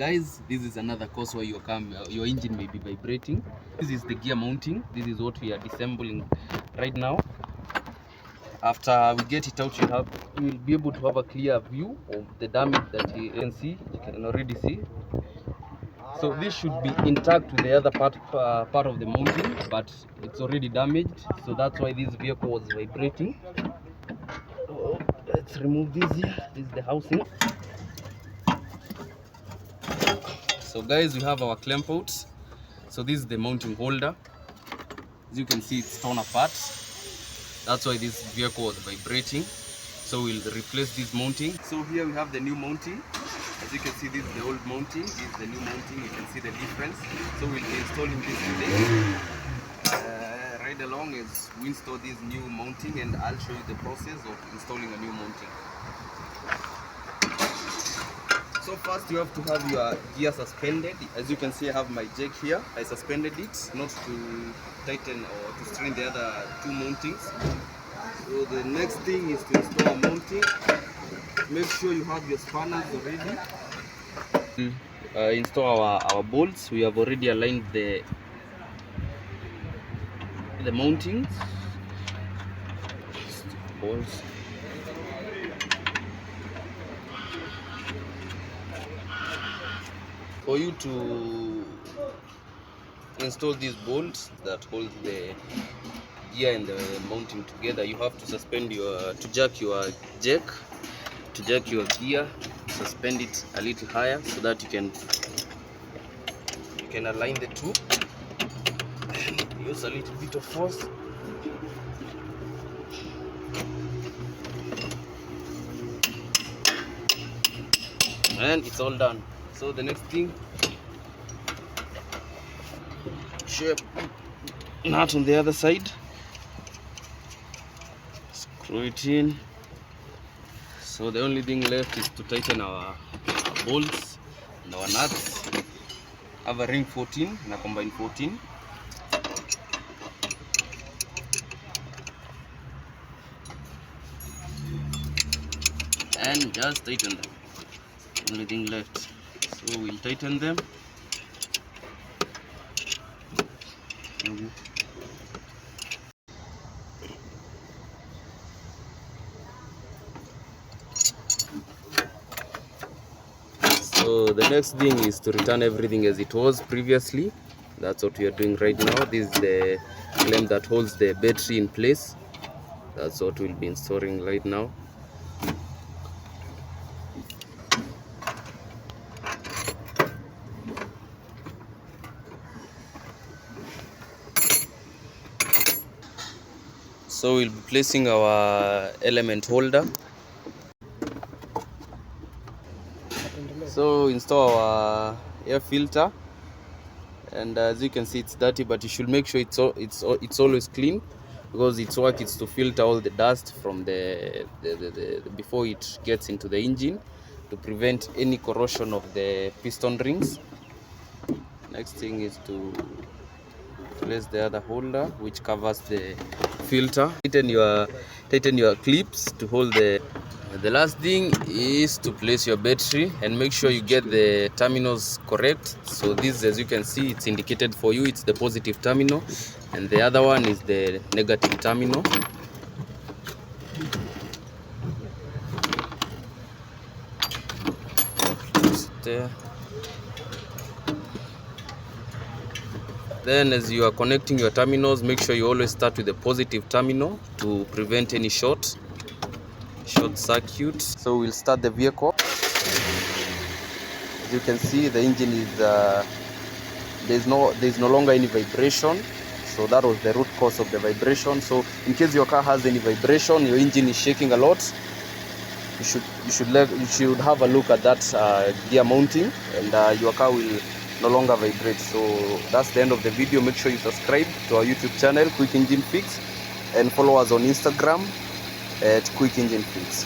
Guys, this is another cause why your engine may be vibrating. This is the gear mounting. This is what we are disassembling right now. After we get it out, you will be able to have a clear view of the damage that you can see. You can already see. So this should be intact to the other part of the mounting, but it's already damaged. So that's why this vehicle was vibrating. So let's remove this here. This is the housing. So guys, we have our clamp outs. So this is the mounting holder. As you can see, it's torn apart. That's why this vehicle was vibrating. So we'll replace this mounting. So here we have the new mounting. As you can see, this is the old mounting. This is the new mounting. You can see the difference. So we'll be installing this today. Right along as we install this new mounting, and I'll show you the process of installing a new mounting. So first you have to have your gear suspended. As you can see, I have my jack here. I suspended it, not to tighten or to strain the other two mountings. So the next thing is to install a mounting. Make sure you have your spanners already. Install our bolts. We have already aligned the mountings. Bolts. For you to install these bolts that hold the gear and the mounting together, you have to jack your gear, suspend it a little higher so that you can align the two. Use a little bit of force. And it's all done. So the next thing, shape nut on the other side, screw it in. So the only thing left is to tighten our bolts and our nuts. I have a ring 14 and a combine 14. And just tighten them. Only thing left. So we'll tighten them. So the next thing is to return everything as it was previously. That's what we are doing right now. This is the clamp that holds the battery in place. That's what we'll be installing right now. So we'll be placing our element holder. So install our air filter, and as you can see, it's dirty, but you should make sure it's always clean, because its work is to filter all the dust from the before it gets into the engine, to prevent any corrosion of the piston rings. Next thing is to place the other holder which covers the filter. Tighten your clips to hold the last thing is to place your battery and make sure you get the terminals correct. So this, as you can see, it's indicated for you, it's the positive terminal, and the other one is the negative terminal. There. Then as you are connecting your terminals, make sure you always start with the positive terminal to prevent any short circuit. So we'll start the vehicle. As you can see, the engine is there's no longer any vibration. So that was the root cause of the vibration. So in case your car has any vibration, your engine is shaking a lot, you should have a look at that gear mounting, and your car will no longer vibrate. So that's the end of the video. Make sure you subscribe to our YouTube channel, Quick Engine Fix, and follow us on Instagram at Quick Engine Fix.